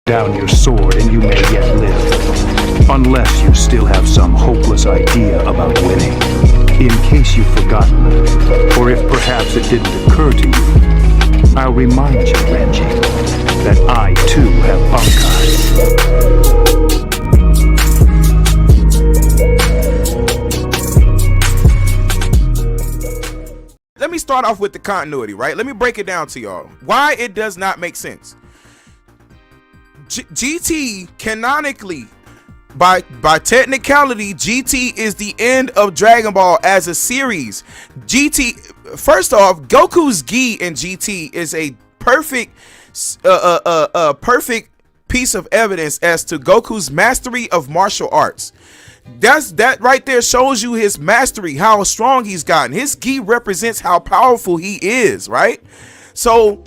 down your sword and you may yet live, unless you still have some hopeless idea about winning. In case you've forgotten, or if perhaps it didn't occur to you, I'll remind you, Renji, that I too have Bankai. Let me start off with the continuity, right? Let me break it down to y'all. Why it does not make sense. GT canonically, by technicality, GT is the end of Dragon Ball as a series. GT, first off, Goku's gi in GT is a perfect piece of evidence as to Goku's mastery of martial arts. That right there shows you his mastery, how strong he's gotten. His gi represents how powerful he is, right? So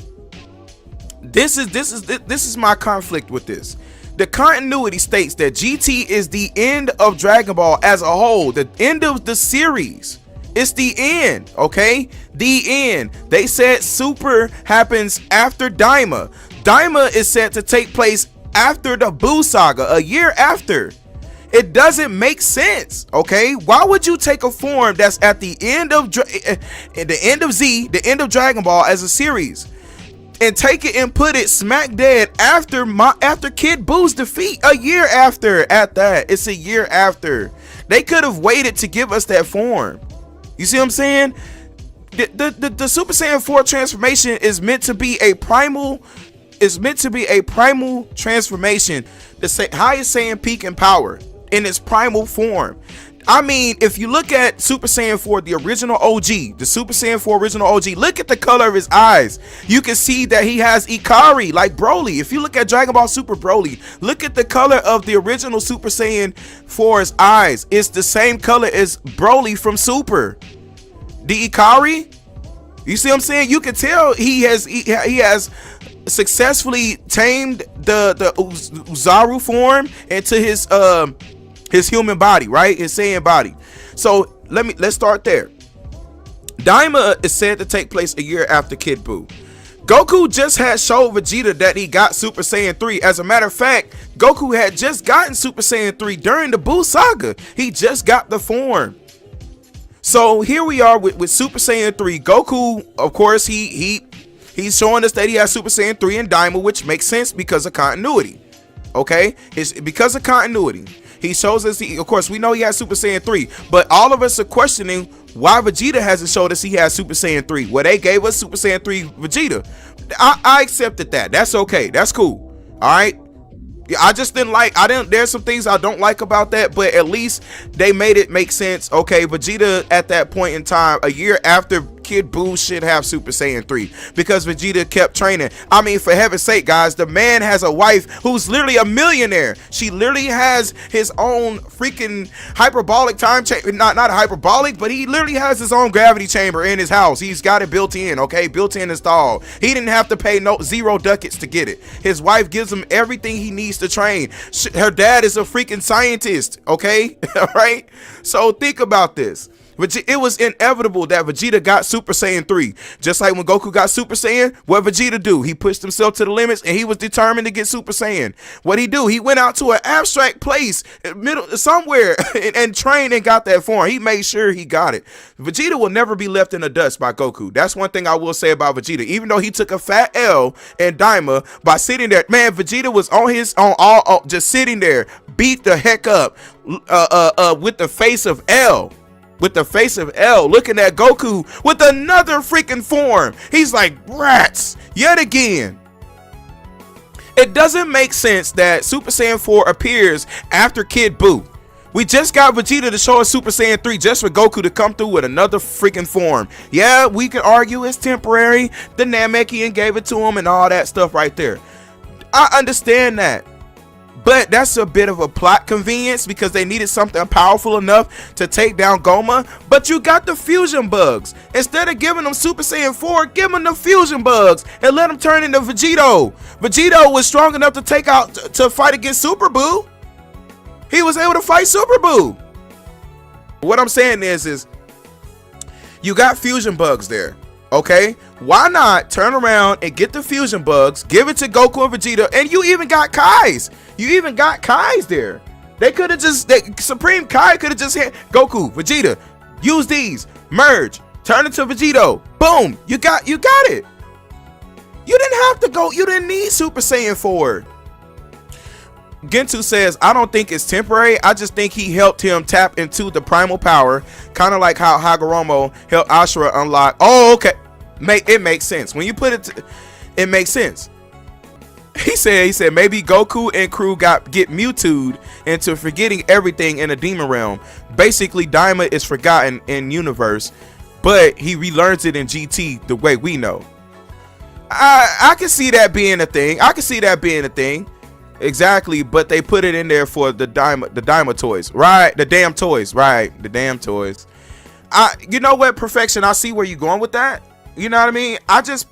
this is my conflict with this. The continuity states that GT is the end of Dragon Ball as a whole, the end of the series. It's the end, okay? The end. They said Super happens after Daima. Daima is set to take place after the Buu saga, a year after. It doesn't make sense, okay? Why would you take a form that's at the end of the end of Dragon Ball as a series, and take it and put it smack dead after Kid Buu's defeat, a year after? At that, it's a year after. They could have waited to give us that form. You see what I'm saying? The Super Saiyan 4 transformation is meant to be a primal. It's meant to be a primal transformation, the highest Saiyan peak in power in its primal form. I mean, if you look at Super Saiyan 4, the original OG, the Super Saiyan 4 original OG, look at the color of his eyes. You can see that he has Ikari like Broly. If you look at Dragon Ball Super Broly, look at the color of the original Super Saiyan 4's eyes. It's the same color as Broly from Super. The Ikari, you see what I'm saying? You can tell he has successfully tamed the Uzaru form into his human body, right? His Saiyan body. So let's start there. Daima is said to take place a year after Kid Buu. Goku just had showed Vegeta that he got Super Saiyan 3. As a matter of fact, Goku had just gotten Super Saiyan 3 during the Buu saga. He just got the form. So here we are with Super Saiyan 3. Goku, of course, he's showing us that he has Super Saiyan 3 in Daima, which makes sense because of continuity. Okay, it's because of continuity. He shows us, of course, we know he has Super Saiyan 3, but all of us are questioning why Vegeta hasn't showed us he has Super Saiyan 3. Well, they gave us Super Saiyan 3 Vegeta. I accepted that. That's okay. That's cool. All right. I just didn't like, there's some things I don't like about that, but at least they made it make sense. Okay, Vegeta at that point in time, a year after Kid Buu, should have Super Saiyan 3 because Vegeta kept training. I mean, for heaven's sake, guys, the man has a wife who's literally a millionaire. She literally has his own freaking hyperbolic time chamber. Not hyperbolic, but he literally has his own gravity chamber in his house. He's got it built in, okay, built in installed. He didn't have to pay zero ducats to get it. His wife gives him everything he needs to train. Her dad is a freaking scientist, okay? All right, so think about this. It was inevitable that Vegeta got Super Saiyan 3. Just like when Goku got Super Saiyan, what Vegeta do? He pushed himself to the limits and he was determined to get Super Saiyan. What'd he do? He went out to an abstract place, somewhere, and trained and got that form. He made sure he got it. Vegeta will never be left in the dust by Goku. That's one thing I will say about Vegeta. Even though he took a fat L in Daima by sitting there, man, Vegeta was just sitting there, beat the heck up with the face of L. With the face of L, looking at Goku with another freaking form. He's like, rats, yet again. It doesn't make sense that Super Saiyan 4 appears after Kid Buu. We just got Vegeta to show us Super Saiyan 3 just for Goku to come through with another freaking form. Yeah, we can argue it's temporary. The Namekian gave it to him and all that stuff right there. I understand that. But that's a bit of a plot convenience because they needed something powerful enough to take down Goma. But you got the fusion bugs. Instead of giving them Super Saiyan 4, give them the fusion bugs and let them turn into Vegito. Vegito was strong enough to fight against Super Buu. He was able to fight Super Buu. What I'm saying is you got fusion bugs there. Okay, why not turn around and get the fusion bugs, give it to Goku and Vegeta, and you even got Kai's. You even got Kai's there. They could have just, Supreme Kai could have just hit Goku, Vegeta, use these, merge, turn it to Vegito. Boom, you got it. You didn't have to go, you didn't need Super Saiyan 4. Gentu says, I don't think it's temporary. I just think he helped him tap into the primal power, kind of like how Hagoromo helped Ashura unlock. Oh, okay. It makes sense. When you put it, it makes sense. He said maybe Goku and crew get Mewtwo'd into forgetting everything in the demon realm. Basically, Daima is forgotten in universe, but he relearns it in GT the way we know. I can see that being a thing. Exactly, but they put it in there for the Daima toys, right? The damn toys, right? The damn toys. You know what, Perfection? I see where you're going with that. You know what I mean? I just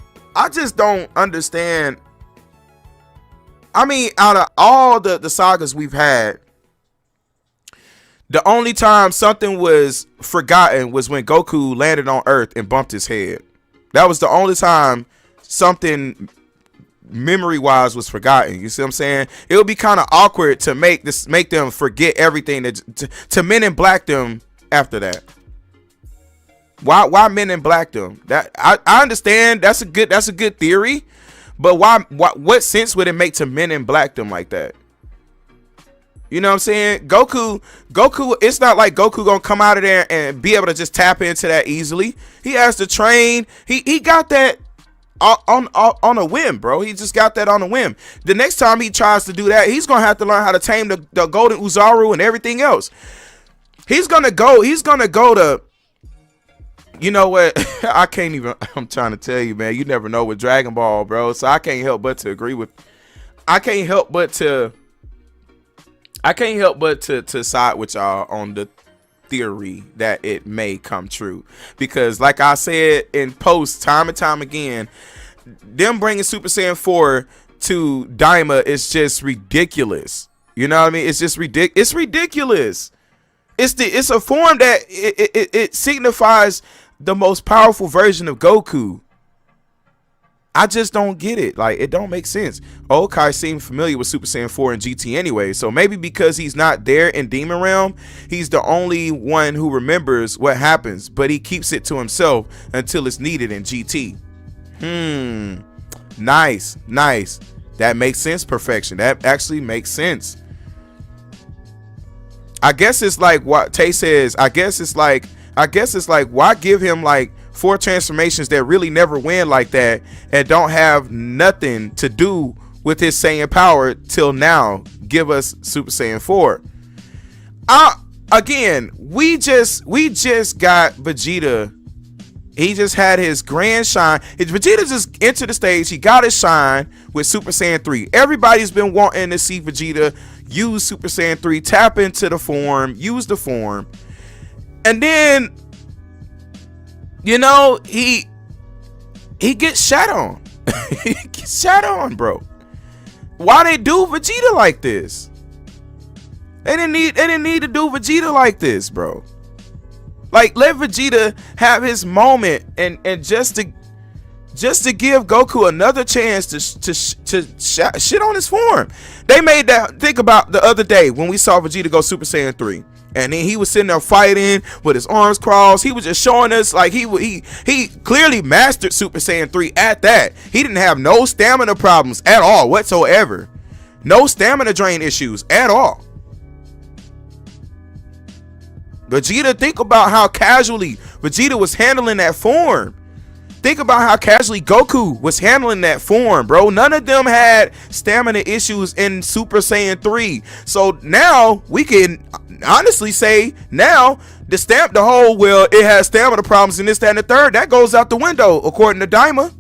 don't understand. I mean, out of all the sagas we've had, the only time something was forgotten was when Goku landed on Earth and bumped his head. That was the only time something memory wise was forgotten. You see what I'm saying? It would be kind of awkward to make them forget everything to Men in Black them after that. Why Men in Black them? That I understand that's a good theory, but what sense would it make to Men in Black them like that? You know what I'm saying? Goku, it's not like Goku gonna come out of there and be able to just tap into that easily. He has to train. He got that on a whim, bro. He just got that on a whim. The next time he tries to do that, he's gonna have to learn how to tame the golden Uzaru and everything else. He's gonna go to, you know what? I'm trying to tell you, man, you never know with Dragon Ball, bro. So I can't help but to agree with, I can't help but to side with y'all on the theory that it may come true, because like I said in posts time and time again, them bringing Super Saiyan 4 to Daima is just ridiculous. You know what I mean? It's just ridiculous. It's ridiculous. It's a form that it signifies the most powerful version of Goku. I just don't get it. Like, it don't make sense. Okai seemed familiar with Super Saiyan 4 and GT anyway, so maybe because he's not there in Demon Realm, he's the only one who remembers what happens, but he keeps it to himself until it's needed in GT. Nice. That makes sense, Perfection. That actually makes sense. I guess it's like what Tay says. I guess it's like why give him like 4 transformations that really never win like that and don't have nothing to do with his Saiyan power till now? Give us Super Saiyan 4. Again, we just got Vegeta. He just had his grand shine. Vegeta just entered the stage. He got his shine with Super Saiyan 3. Everybody's been wanting to see Vegeta use Super Saiyan 3, tap into the form, use the form. And then, you know, he gets shat on. He gets shat on, bro. Why they do Vegeta like this? They didn't need to do Vegeta like this, bro. Like, let Vegeta have his moment and just to give Goku another chance to shit on his form. They made that. Think about the other day when we saw Vegeta go Super Saiyan 3. And then he was sitting there fighting with his arms crossed. He was just showing us like he clearly mastered Super Saiyan 3 at that. He didn't have no stamina problems at all whatsoever. No stamina drain issues at all. Vegeta, think about how casually Vegeta was handling that form. Think about how casually Goku was handling that form, bro. None of them had stamina issues in Super Saiyan 3. So now we can honestly say now the whole, well, it has stamina problems and this, that, and the third, that goes out the window according to Daima.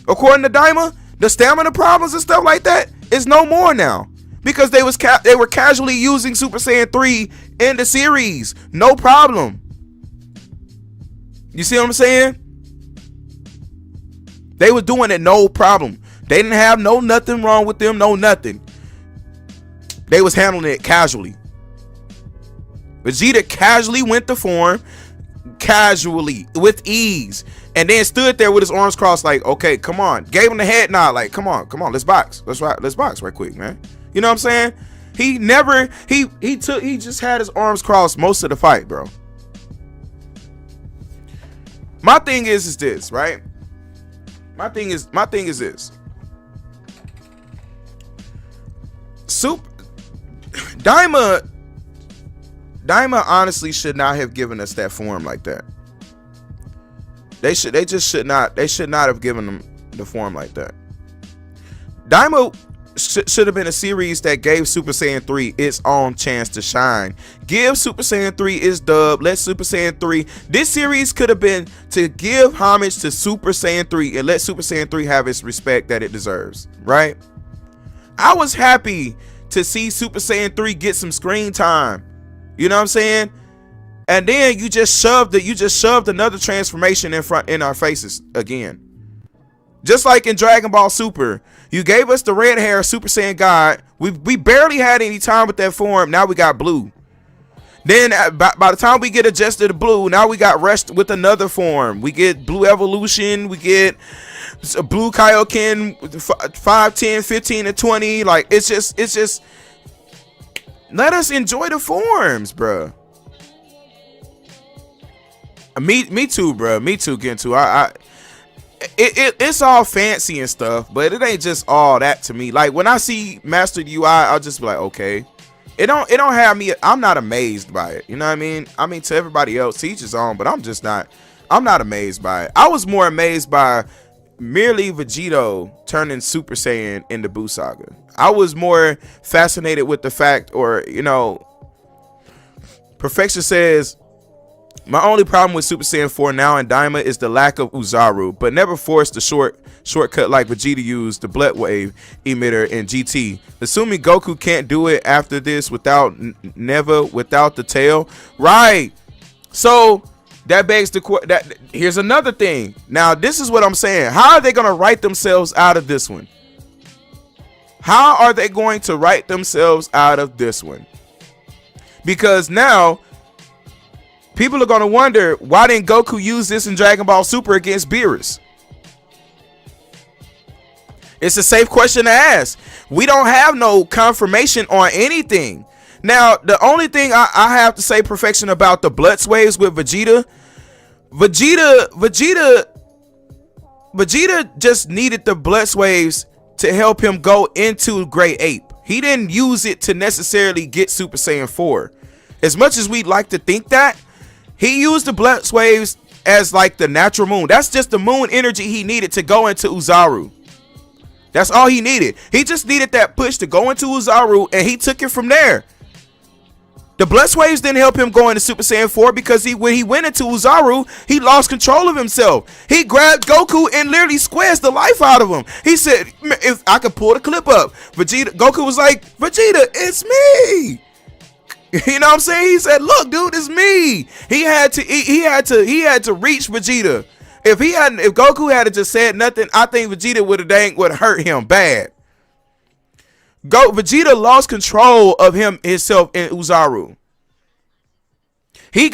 According to Daima, the stamina problems and stuff like that is no more now, because they were casually using Super Saiyan 3 in the series. No problem. You see what I'm saying? They were doing it no problem. They didn't have nothing wrong with them, no nothing. They was handling it casually. Vegeta casually went to form, casually with ease, and then stood there with his arms crossed like, okay, come on. Gave him the head nod like, come on, let's box. Let's box right quick, man. You know what I'm saying? He never, he just had his arms crossed most of the fight, bro. My thing is this, right? My thing is this. Daima honestly should not have given us that form like that. They should not have given them the form like that. Daima should have been a series that gave Super Saiyan 3 its own chance to shine. Give Super Saiyan 3 its dub. Let Super Saiyan 3. This series could have been to give homage to Super Saiyan 3 and let Super Saiyan 3 have its respect that it deserves, right? I was happy to see Super Saiyan 3 get some screen time. You know what I'm saying? And then you just shoved another transformation in our faces again. Just like in Dragon Ball Super, you gave us the red hair Super Saiyan God. We barely had any time with that form. Now we got blue. Then by the time we get adjusted to blue, now we got rushed with another form. We get blue evolution. We get blue Kaioken 5, 10, 15, and 20. Like it's just let us enjoy the forms, bro. Me too, bro. Me too, Gentoo. It's all fancy and stuff, but it ain't just all that to me. Like when I see Mastered UI, I'll just be like, okay. It don't have me. I'm not amazed by it. You know what I mean? I mean, to everybody else, to each his own, but I'm not amazed by it. I was more amazed by merely Vegeta turning Super Saiyan in the Buu Saga. I was more fascinated with the fact, or you know, Perfection says, my only problem with Super Saiyan 4 now in Daima is the lack of Uzaru, but never forced the shortcut like Vegeta used the Blood Wave emitter in GT. Assuming Goku can't do it after this without the tail, right? So that begs the here's another thing. Now this is what I'm saying. How are they gonna write themselves out of this one? How are they going to write themselves out of this one? Because now people are going to wonder, why didn't Goku use this in Dragon Ball Super against Beerus? It's a safe question to ask. We don't have no confirmation on anything. Now, the only thing I have to say Perfection about the blood waves with Vegeta just needed the blood waves to help him go into Great Ape. He didn't use it to necessarily get Super Saiyan 4. As much as we'd like to think that, he used the blood waves as like the natural moon. That's just the moon energy he needed to go into Uzaru. That's all he needed. He just needed that push to go into Uzaru, and he took it from there. The blood waves didn't help him go into Super Saiyan 4 because when he went into Uzaru, he lost control of himself. He grabbed Goku and literally squares the life out of him. He said, if I could pull the clip up, Goku was like, Vegeta, it's me. You know what I'm saying? He said, look, dude, it's me. He had to reach Vegeta. If Goku had just said nothing, I think Vegeta would have hurt him bad. Vegeta lost control of himself in Uzaru. He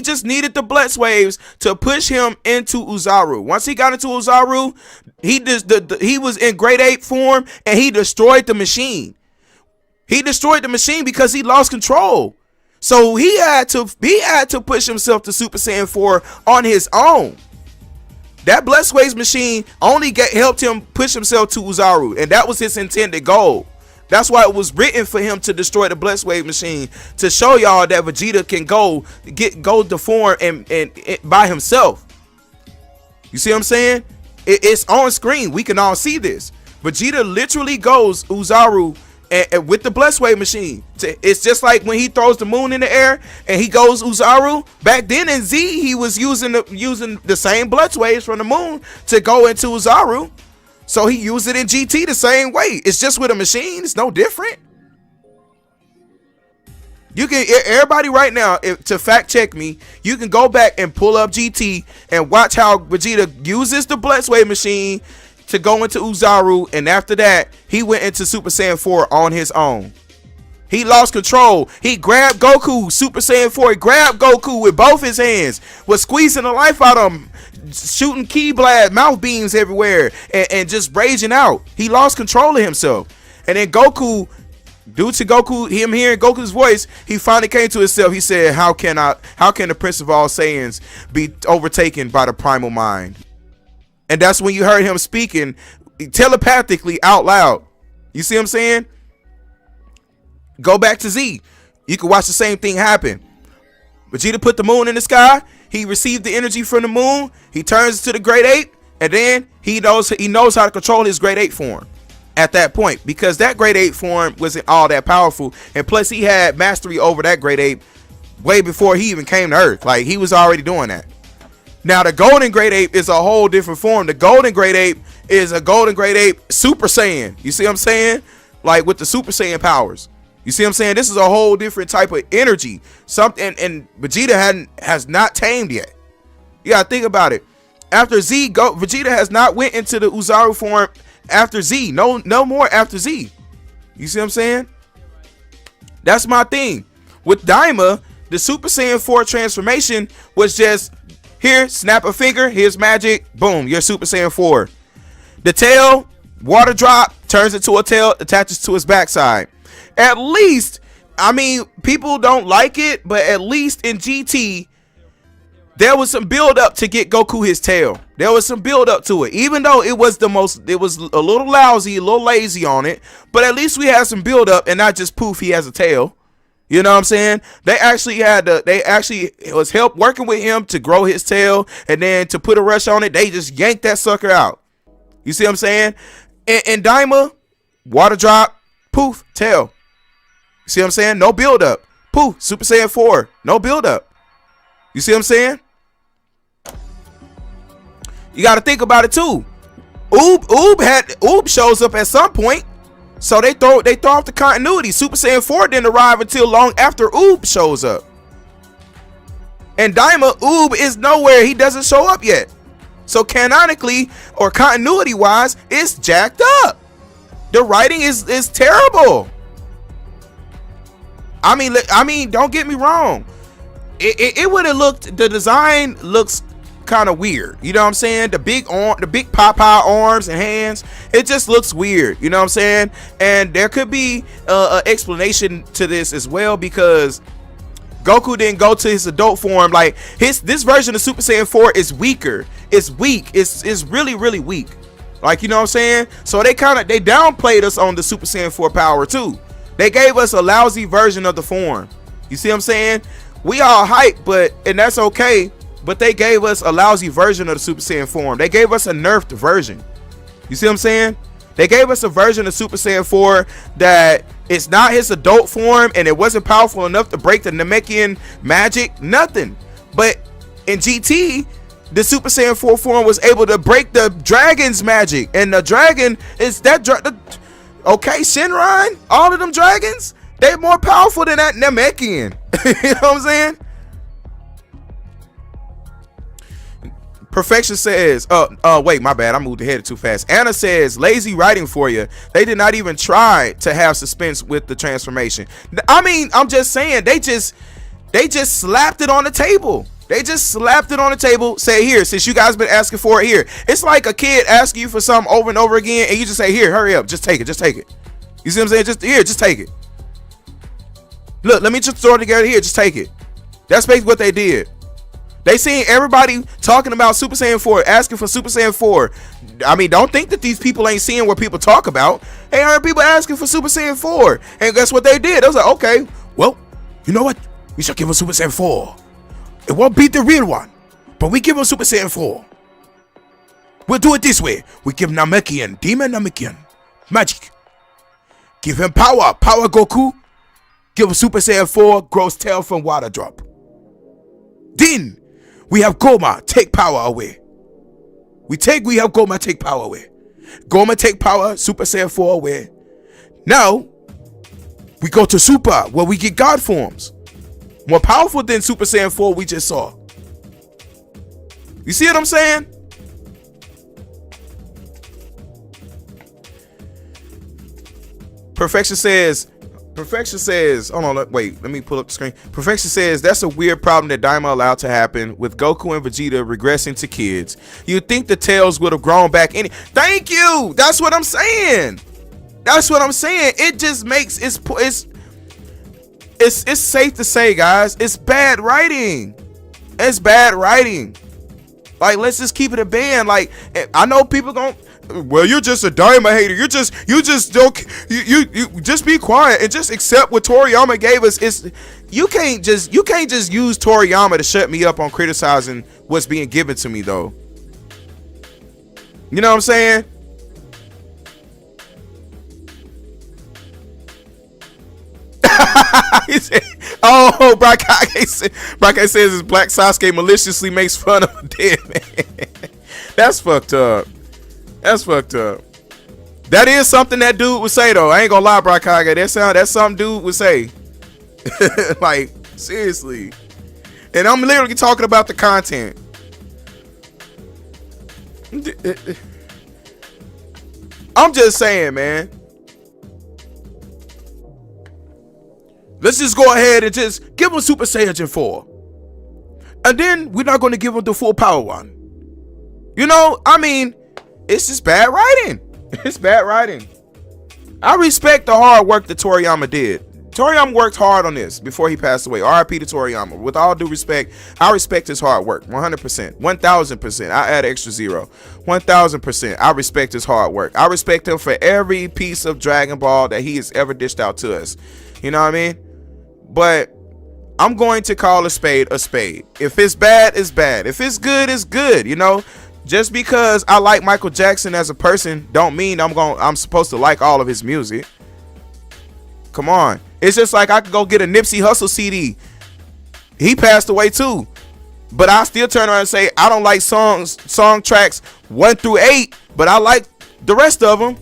just needed the blood waves to push him into Uzaru. Once he got into Uzaru, he was in Great Ape form, and he destroyed the machine. He destroyed the machine because he lost control. So he had to push himself to Super Saiyan 4 on his own. That blood waves machine only helped him push himself to Uzaru, and that was his intended goal. That's why it was written for him to destroy the blood wave machine, to show y'all that Vegeta can go to form and by himself. You see what I'm saying? It's on screen. We can all see this. Vegeta literally goes Uzaru and with the blood wave machine. It's just like when he throws the moon in the air and he goes Uzaru. Back then in Z, he was using the same blood waves from the moon to go into Uzaru. So he used it in GT the same way. It's just with a machine. It's no different. You can, everybody right now, to fact check me, you can go back and pull up GT and watch how Vegeta uses the blood wave machine to go into Uzaru, and after that, he went into Super Saiyan 4 on his own. He lost control. He grabbed Goku, Super Saiyan 4. He grabbed Goku with both his hands, was squeezing the life out of him, shooting ki blast, mouth beams everywhere, and just raging out. He lost control of himself. And then Goku, due to him hearing Goku's voice, he finally came to himself. He said, how can the Prince of all Saiyans be overtaken by the primal mind? And that's when you heard him speaking telepathically out loud. You see what I'm saying? Go back to Z. You can watch the same thing happen. Vegeta put the moon in the sky. He received the energy from the moon. He turns to the Great Ape, and then he knows how to control his Great Ape form at that point, because that Great Ape form wasn't all that powerful, and plus he had mastery over that Great Ape way before he even came to Earth. Like, he was already doing that. Now the Golden Great Ape is a whole different form. The Golden Great Ape is a Golden Great Ape Super Saiyan. You see what I'm saying? Like, with the Super Saiyan powers. You see what I'm saying? This is a whole different type of energy. Something, and Vegeta has not tamed yet. You gotta think about it. After Z, Vegeta has not went into the Uzaru form after Z. No more after Z. You see what I'm saying? That's my thing. With Daima, the Super Saiyan 4 transformation was just, here, snap a finger, here's magic, boom, you're Super Saiyan 4. The tail, water drop, turns into a tail, attaches to his backside. At least, I mean, people don't like it, but at least in GT, there was some build up to get Goku his tail. There was some build up to it, even though it was a little lousy, a little lazy on it, but at least we had some build up and not just poof, he has a tail. You know what I'm saying? They actually it was help working with him to grow his tail, and then to put a rush on it, they just yanked that sucker out. You see what I'm saying? And Daima, water drop, poof, tail. See what I'm saying? No build up. Poof, Super Saiyan 4. No build up. You see what I'm saying? You got to think about it too. Oob shows up at some point, so they throw off the continuity. Super Saiyan 4 didn't arrive until long after Oob shows up. And Daima, Oob is nowhere. He doesn't show up yet. So canonically or continuity wise, it's jacked up. The writing is terrible. I mean, don't get me wrong. It would have looked, the design looks kind of weird. You know what I'm saying? The big Popeye arms and hands, it just looks weird. You know what I'm saying? And there could be an explanation to this as well, because Goku didn't go to his adult form. Like, this version of Super Saiyan 4 is weaker. It's weak. It's really, really weak. Like, you know what I'm saying? So they downplayed us on the Super Saiyan 4 power too. They gave us a lousy version of the form. You see what I'm saying? We all hype, and that's okay. But they gave us a lousy version of the Super Saiyan form. They gave us a nerfed version. You see what I'm saying? They gave us a version of Super Saiyan 4 that it's not his adult form, and it wasn't powerful enough to break the Namekian magic. Nothing. But in GT, the Super Saiyan 4 form was able to break the dragon's magic. And the dragon is that okay, Shinran, all of them dragons, they're more powerful than that Namekian. You know what I'm saying? Perfection says, wait, my bad, I moved ahead too fast. Anna says, lazy writing for you. They did not even try to have suspense with the transformation. I mean, I'm just saying, they just slapped it on the table. They just slapped it on the table, say, here, since you guys been asking for it, here. It's like a kid asking you for something over and over again, and you just say, here, hurry up, just take it, just take it. You see what I'm saying? Just take it. Look, let me just throw it together here, just take it. That's basically what they did. They seen everybody talking about Super Saiyan 4, asking for Super Saiyan 4. I mean, don't think that these people ain't seeing what people talk about. They heard people asking for Super Saiyan 4, and guess what they did? They was like, okay, well, you know what? We should give them Super Saiyan 4. It won't beat the real one, but we give him Super Saiyan 4. We'll do it this way. We give Namekian, Demon Namekian, magic. Give him power, power Goku. Give him Super Saiyan 4, grows tail from water drop. Then, we have Goma, take power away. We have Goma, take power away. Goma take power, Super Saiyan 4 away. Now, we go to Super, where we get God forms. More powerful than Super Saiyan 4 we just saw. You see what I'm saying? Perfection says, Perfection says, hold on, wait, let me pull up the screen. Perfection says, that's a weird problem that Daima allowed to happen with Goku and Vegeta regressing to kids. You'd think the tails would have grown back Thank you! That's what I'm saying! That's what I'm saying. It just makes, it's safe to say, guys, it's bad writing. It's bad writing. Like, let's just keep it a band. Like, I know people well, you're just a Daima hater. You just don't. You just be quiet and just accept what Toriyama gave us. You can't just use Toriyama to shut me up on criticizing what's being given to me, though. You know what I'm saying? He said, oh, Brakake says his Black Sasuke maliciously makes fun of a dead man. That's fucked up. That's fucked up. That is something that dude would say, though. I ain't gonna lie, Brakage. That's something dude would say. Like, seriously. And I'm literally talking about the content. I'm just saying, man. Let's just go ahead and just give him Super Saiyan 4. And then we're not going to give him the full power one. You know, I mean, it's just bad writing. It's bad writing. I respect the hard work that Toriyama did. Toriyama worked hard on this before he passed away. RIP to Toriyama. With all due respect, I respect his hard work. 100%. 1000%. I add extra 0. 1000%. I respect his hard work. I respect him for every piece of Dragon Ball that he has ever dished out to us. You know what I mean? But I'm going to call a spade a spade. If it's bad, it's bad. If it's good, it's good. You know, just because I like Michael Jackson as a person don't mean I'm supposed to like all of his music. Come on. It's just like I could go get a Nipsey Hussle CD. He passed away too. But I still turn around and say I don't like song tracks 1 through 8, but I like the rest of them.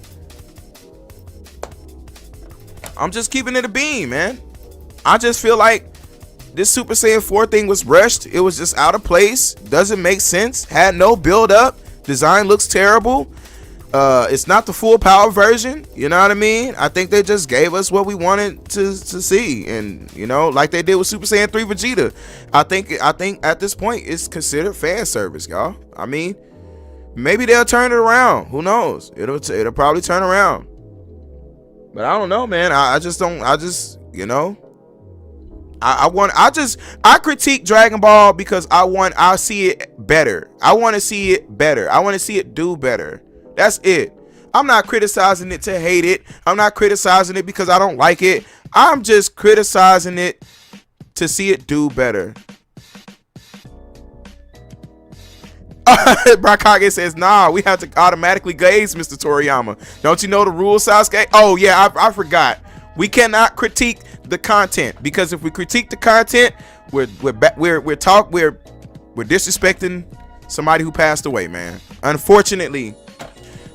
I'm just keeping it a beam, man. I just feel like this Super Saiyan 4 thing was rushed. It was just out of place. Doesn't make sense. Had no build up. Design looks terrible. It's not the full power version. You know what I mean? I think they just gave us what we wanted to see. And, you know, like they did with Super Saiyan 3 Vegeta. I think at this point it's considered fan service, y'all. I mean, maybe they'll turn it around. Who knows? It'll probably turn around. But I don't know, man. I critique Dragon Ball because I see it better. I want to see it better. I want to see it do better. That's it. I'm not criticizing it to hate it. I'm not criticizing it because I don't like it. I'm just criticizing it to see it do better. Brakage says, nah, we have to automatically glaze Mr. Toriyama. Don't you know the rules, Sasuke? Oh, yeah, I forgot. We cannot critique the content, because if we critique the content, we're disrespecting somebody who passed away, man. Unfortunately,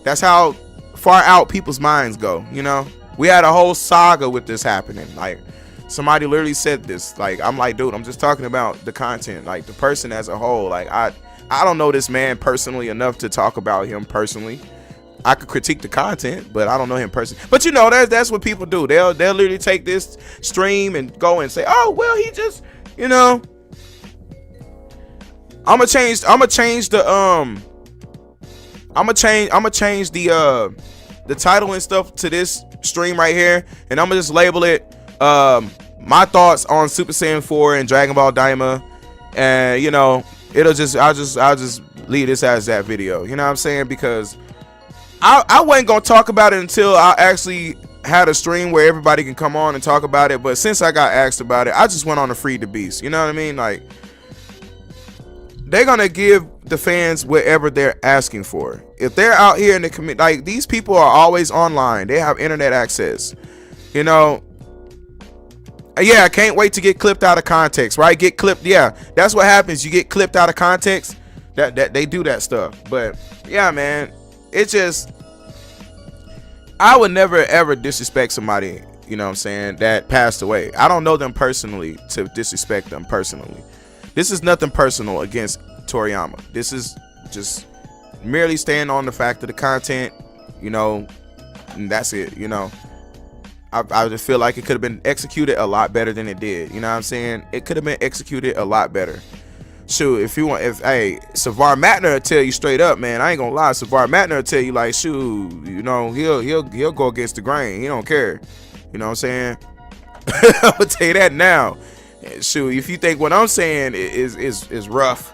that's how far out people's minds go, you know? We had a whole saga with this happening. Like, somebody literally said this. Like, I'm like, dude, I'm just talking about the content, like the person as a whole. Like, I don't know this man personally enough to talk about him personally. I could critique the content, but I don't know him personally. But you know, that's what people do. They'll literally take this stream and go and say, "Oh, well, he just, you know." I'm gonna change the title and stuff to this stream right here, and I'm gonna just label it my thoughts on Super Saiyan 4 and Dragon Ball Daima, and you know, I'll just leave this as that video. You know what I'm saying? Because I wasn't gonna talk about it until I actually had a stream where everybody can come on and talk about it. But since I got asked about it, I just went on to Feed the Beast. You know what I mean? Like, they're gonna give the fans whatever they're asking for. If they're out here in the community, like, these people are always online. They have internet access. You know. Yeah, I can't wait to get clipped out of context, right? Get clipped. Yeah, that's what happens. You get clipped out of context. That they do that stuff. But yeah, man, it's just, I would never ever disrespect somebody, you know what I'm saying, that passed away. I don't know them personally to disrespect them personally. This is nothing personal against Toriyama. This is just merely staying on the fact of the content, you know, and that's it, you know. I just feel like it could have been executed a lot better than it did. You know what I'm saying? It could have been executed a lot better. Shoot, hey, Savar Matner will tell you straight up, man. I ain't gonna lie. Savar Matner will tell you like, shoot, you know, he'll go against the grain. He don't care. You know what I'm saying? I'm gonna tell you that now. Shoot, if you think what I'm saying is rough,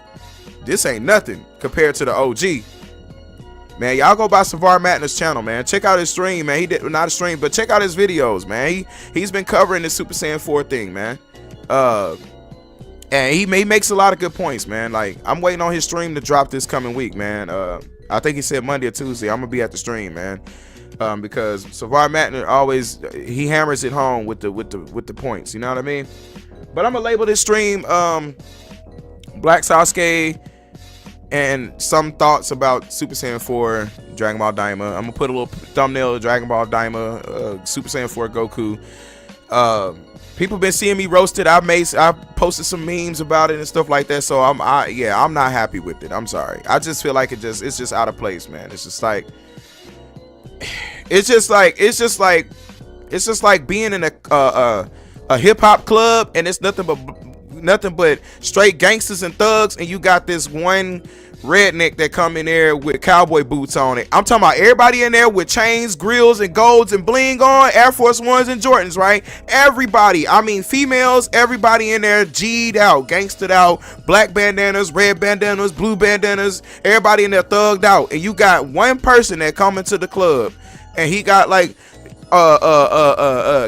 this ain't nothing compared to the OG. Man, y'all go by Savar Matner's channel, man. Check out his stream, man. He did not a stream, but check out his videos, man. He's been covering the Super Saiyan 4 thing, man. And he makes a lot of good points, man. Like, I'm waiting on his stream to drop this coming week, man. I think he said Monday or Tuesday. I'm gonna be at the stream, man. Because Savar Matner always he hammers it home with the points. You know what I mean? But I'm gonna label this stream Black Sasuke and some thoughts about Super Saiyan 4 Dragonball Daima. I'm gonna put a little thumbnail of Dragonball Daima, Super Saiyan 4 Goku. People been seeing me roasted. I posted some memes about it and stuff like that. So I'm not happy with it. I'm sorry. I just feel like it's just out of place, man. It's just like being in a hip hop club and it's nothing but straight gangsters and thugs, and you got this one redneck that come in there with cowboy boots on it. I'm talking about everybody in there with chains, grills, and golds and bling on, Air Force Ones and Jordans, right? Everybody, I mean females, everybody in there G'd out, gangstered out, black bandanas, red bandanas, blue bandanas, everybody in there thugged out. And you got one person that come into the club and he got like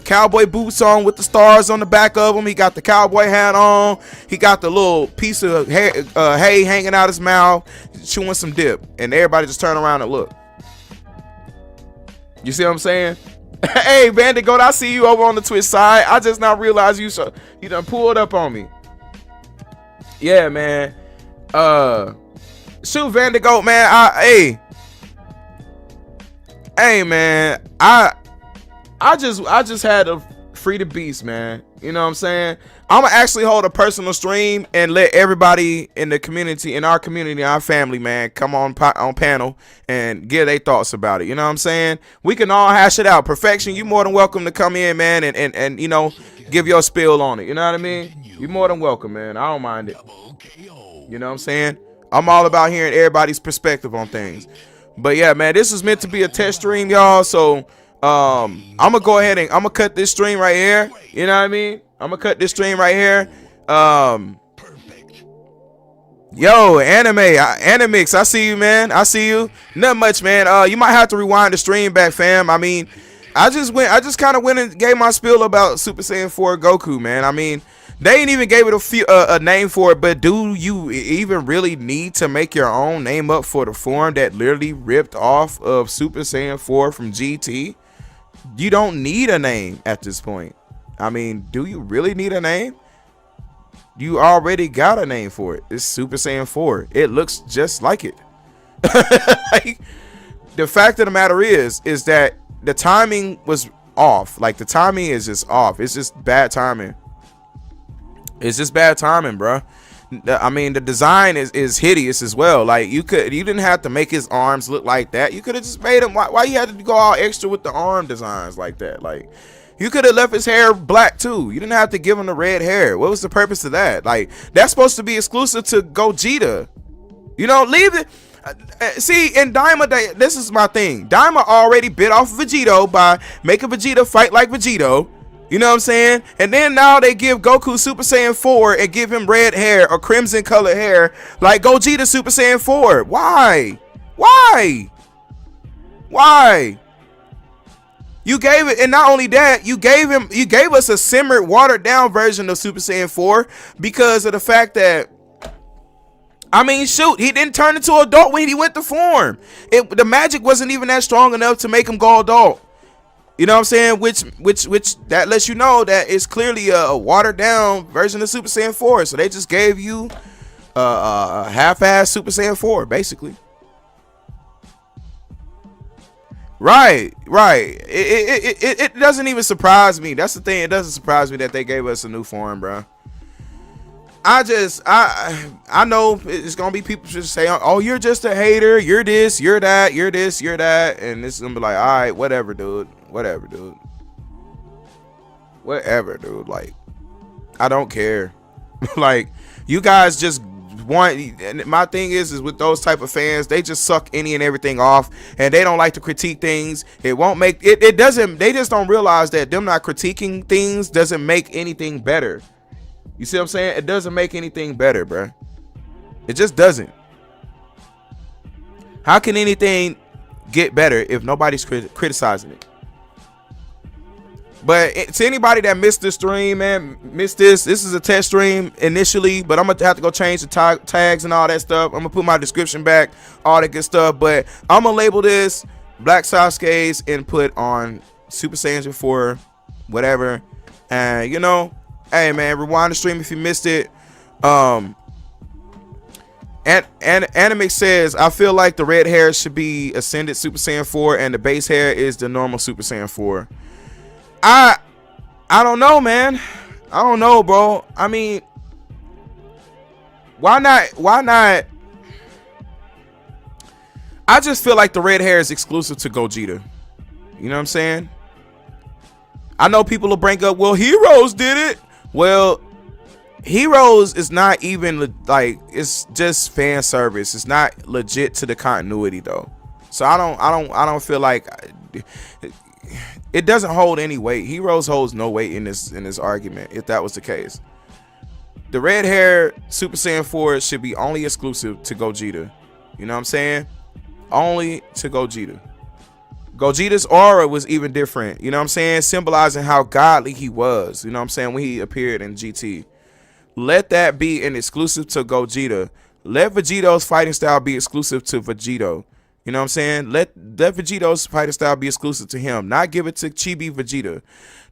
cowboy boots on with the stars on the back of him. He got the cowboy hat on. He got the little piece of hay hanging out his mouth, chewing some dip, and everybody just turn around and look. You see what I'm saying? Hey, Bandit Goat, I see you over on the Twitch side. I just now realized you done pulled up on me. Yeah, man. Shoot, Bandit Goat, man. Hey, man. I just had to free the beast, man. You know what I'm saying? I'm gonna actually hold a personal stream and let everybody in the community, in our community, our family, man, come on panel and give their thoughts about it. You know what I'm saying? We can all hash it out. Perfection, you more than welcome to come in, man, and you know, give your spill on it. You know what I mean? You're more than welcome, man. I don't mind it. You know what I'm saying? I'm all about hearing everybody's perspective on things. But yeah, man, this is meant to be a test stream, y'all. So I'm gonna go ahead and I'm gonna cut this stream right here. You know what I mean? I'm gonna cut this stream right here. Yo, Animix, I see you, man. I see you. Not much, man. You might have to rewind the stream back, fam. I mean, I just kind of went and gave my spiel about Super Saiyan 4 Goku, man. I mean, they ain't even gave it a name for it, but do you even really need to make your own name up for the form that literally ripped off of Super Saiyan 4 from GT? You don't need a name at this point. I mean, do you really need a name? You already got a name for it. It's Super Saiyan 4. It looks just like it. Like, the fact of the matter is that the timing was off. Like, the timing is just off. It's just bad timing. It's just bad timing, bro. I mean, the design is hideous as well. Like, you didn't have to make his arms look like that. You could have just made him. Why you had to go all extra with the arm designs like that? Like, you could have left his hair black too. You didn't have to give him the red hair. What was the purpose of that? Like, that's supposed to be exclusive to Gogeta. You know, leave it. See, in Daima, this is my thing. Daima already bit off Vegito by making Vegeta fight like Vegito. You know what I'm saying? And then now they give Goku Super Saiyan 4 and give him red hair or crimson colored hair like Gogeta Super Saiyan 4. Why? Why? Why? You gave it, and not only that, you gave us a simmered, watered down version of Super Saiyan 4 because of the fact that, I mean, shoot, he didn't turn into an adult when he went to form. The magic wasn't even that strong enough to make him go adult. You know what I'm saying? Which that lets you know that it's clearly a watered down version of Super Saiyan 4. So they just gave you a half-ass Super Saiyan 4, basically. Right. It doesn't even surprise me. That's the thing. It doesn't surprise me that they gave us a new form, bro. I know it's gonna be people just say, "Oh, you're just a hater. You're this. You're that. You're this. You're that," and it's gonna be like, "All right, whatever, dude. Whatever, dude. whatever, dude. Like, I don't care. Like, you guys just want, and my thing is with those type of fans, they just suck any and everything off, and they don't like to critique things. It won't make it doesn't, they just don't realize that them not critiquing things doesn't make anything better. You see what I'm saying? It doesn't make anything better, bruh. It just doesn't. How can anything get better if nobody's criticizing it? But to anybody that missed this stream, man, this is a test stream initially, but I'm gonna have to go change the tags and all that stuff. I'm gonna put my description back, all that good stuff, but I'm gonna label this Black Sasuke's and put on Super Saiyan 4, whatever. And you know, hey man, rewind the stream if you missed it. And Anime says, I feel like the red hair should be Ascended Super Saiyan 4 and the base hair is the normal Super Saiyan 4. I don't know, man. I don't know, bro. I mean, why not? I just feel like the red hair is exclusive to Gogeta. You know what I'm saying? I know people will bring up, well, Heroes did it. Well, Heroes is not even like, it's just fan service. It's not legit to the continuity though. So I don't feel like it doesn't hold any weight. Heroes holds no weight in this argument if that was the case. The red hair Super Saiyan 4 should be only exclusive to Gogeta. You know what I'm saying? Only to Gogeta. Gogeta's aura was even different. You know what I'm saying? Symbolizing how godly he was. You know what I'm saying? When he appeared in GT. Let that be an exclusive to Gogeta. Let Vegeto's fighting style be exclusive to Vegeto. You know what I'm saying? Let Vegeto's fighting style be exclusive to him. Not give it to Chibi Vegeta.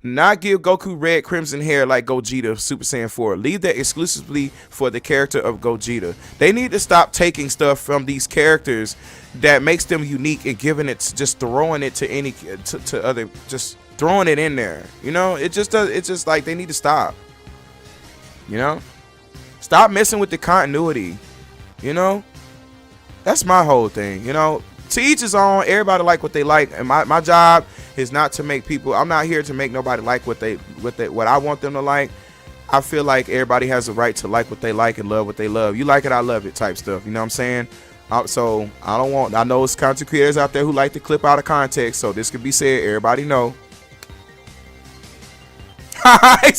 Not give Goku red crimson hair like Gogeta Super Saiyan 4. Leave that exclusively for the character of Gogeta. They need to stop taking stuff from these characters that makes them unique and giving it, just throwing it to any to other, just throwing it in there. You know, it just does. It's just like they need to stop. You know, stop messing with the continuity. You know. That's my whole thing, you know. To each his own. Everybody like what they like, and my job is not to make people. I'm not here to make nobody like what I want them to like. I feel like everybody has a right to like what they like and love what they love. You like it, I love it, type stuff. You know what I'm saying? So I know it's content creators out there who like to clip out of context. So this could be said. Everybody know. That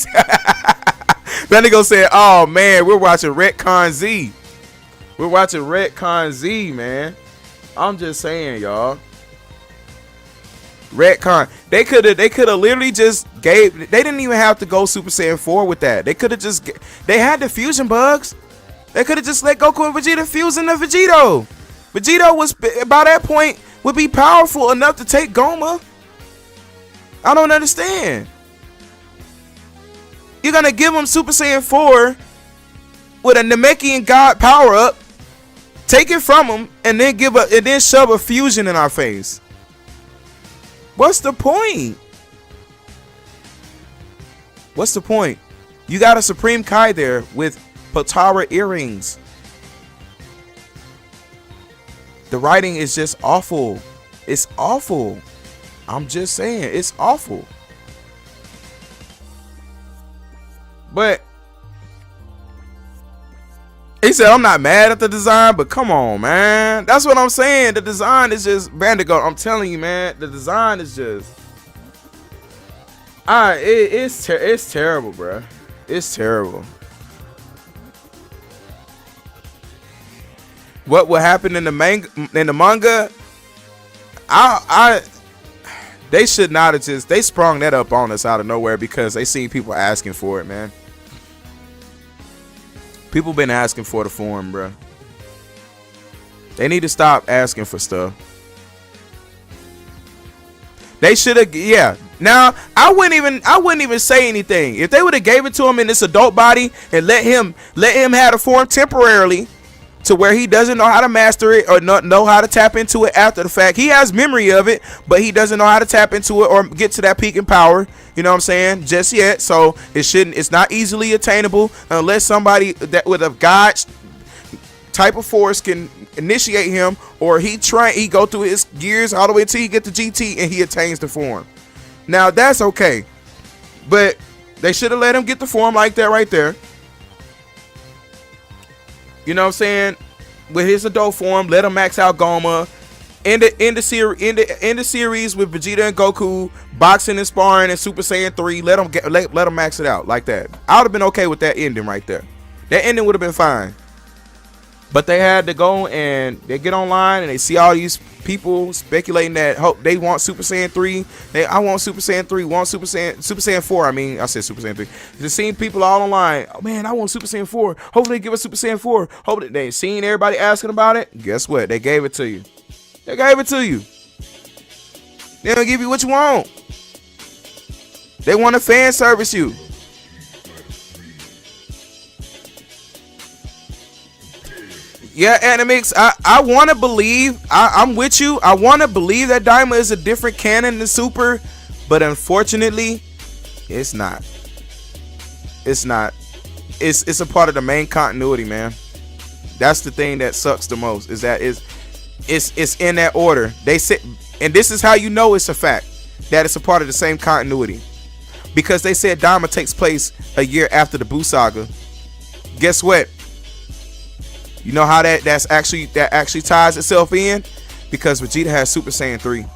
nigga said, "Oh man, we're watching Retcon Z." We're watching Retcon Z, man. I'm just saying, y'all. Retcon. They could have literally just gave. They didn't even have to go Super Saiyan 4 with that. They could have just. They had the fusion bugs. They could have just let Goku and Vegeta fuse into Vegeto. Vegeto was, by that point, would be powerful enough to take Goma. I don't understand. You're gonna give him Super Saiyan 4 with a Namekian God power up. Take it from him and then shove a fusion in our face. What's the point? What's the point? You got a Supreme Kai there with Potara earrings. The writing is just awful. It's awful. I'm just saying, it's awful. But he said, I'm not mad at the design, but come on, man. That's what I'm saying. The design is just Vandergo. I'm telling you, man. The design is just, it's terrible, bro. It's terrible. What will happen in the manga? They should not have just. They sprung that up on us out of nowhere because they seen people asking for it, man. People been asking for the form, bro. They need to stop asking for stuff. They should have, yeah. Now I wouldn't even say anything if they would have gave it to him in this adult body and let him have the form temporarily to where he doesn't know how to master it or not know how to tap into it after the fact. He has memory of it, but he doesn't know how to tap into it or get to that peak in power. You know what I'm saying? Just yet. So it's not easily attainable unless somebody that with a God type of force can initiate him, or he go through his gears all the way until he get to GT and he attains the form. Now that's okay. But they should have let him get the form like that right there. You know what I'm saying? With his adult form, let him max out Goma. In the series with Vegeta and Goku boxing and sparring and Super Saiyan 3, let him max it out like that. I would have been okay with that ending right there. That ending would have been fine. But they had to go and they get online and they see all these people speculating that they want Super Saiyan 3. I want Super Saiyan 3, want Super Saiyan 4. I mean, I said Super Saiyan 3. Just seeing people all online. Oh man, I want Super Saiyan 4. Hopefully they give us Super Saiyan 4. Hopefully they seen everybody asking about it. Guess what? They gave it to you. They gave it to you. They don't give you what you want. They want to fan service you. Yeah, Animix, I want to believe, I'm with you. I want to believe that Daima is a different canon than Super, but unfortunately, it's not. It's not. It's a part of the main continuity, man. That's the thing that sucks the most, is that it's in that order. They said, and this is how you know it's a fact, that it's a part of the same continuity. Because they said Daima takes place a year after the Buu Saga. Guess what? You know how that actually ties itself in? Because Vegeta has Super Saiyan 3.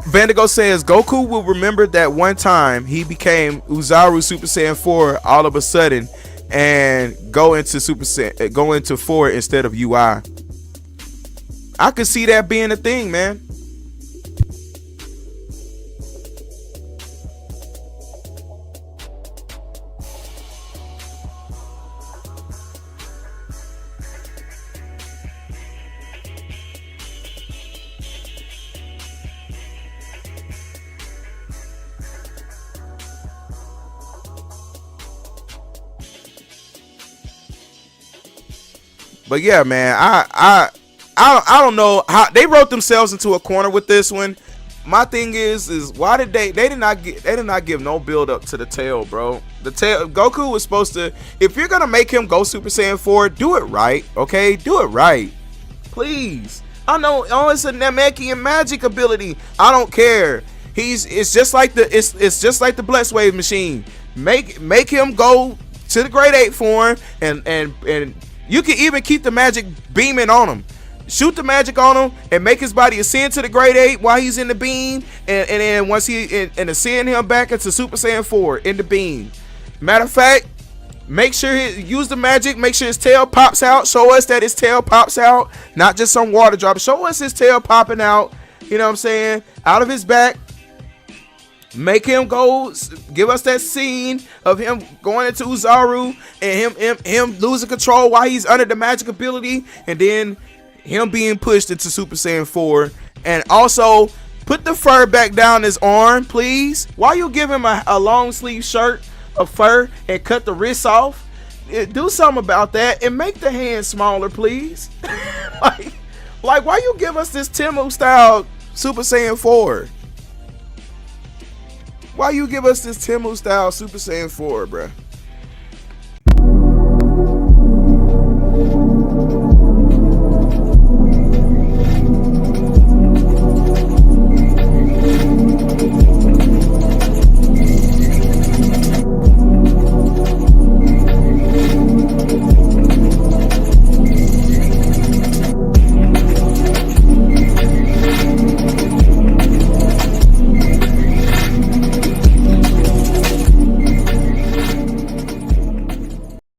Vandigo says Goku will remember that one time he became Uzaru Super Saiyan 4 all of a sudden and go into 4 instead of UI. I could see that being a thing, man. But yeah, man, I don't know how they wrote themselves into a corner with this one. My thing is why did they did not give no build up to the tail, bro. The tail, Goku was supposed to, if you're gonna make him go Super Saiyan 4, do it right, okay? Do it right, please. I know, oh, it's a Namekian magic ability. I don't care. It's just like the Bless Wave machine. Make him go to the grade 8 form and you can even keep the magic beaming on him. Shoot the magic on him and make his body ascend to the grade 8 while he's in the beam, and then once he and ascend him back into Super Saiyan 4 in the beam. Matter of fact, make sure use the magic, make sure his tail pops out. Show us that his tail pops out, not just some water drop. Show us his tail popping out, you know what I'm saying, out of his back. Make him go, give us that scene of him going into Uzaru and him losing control while he's under the magic ability, and then him being pushed into Super Saiyan 4. And also put the fur back down his arm, please. Why you give him a long sleeve shirt of fur and cut the wrists off? Do something about that and make the hand smaller, please. like why you give us this Temu style Super Saiyan 4? Why you give us this Temu style Super Saiyan 4, bruh?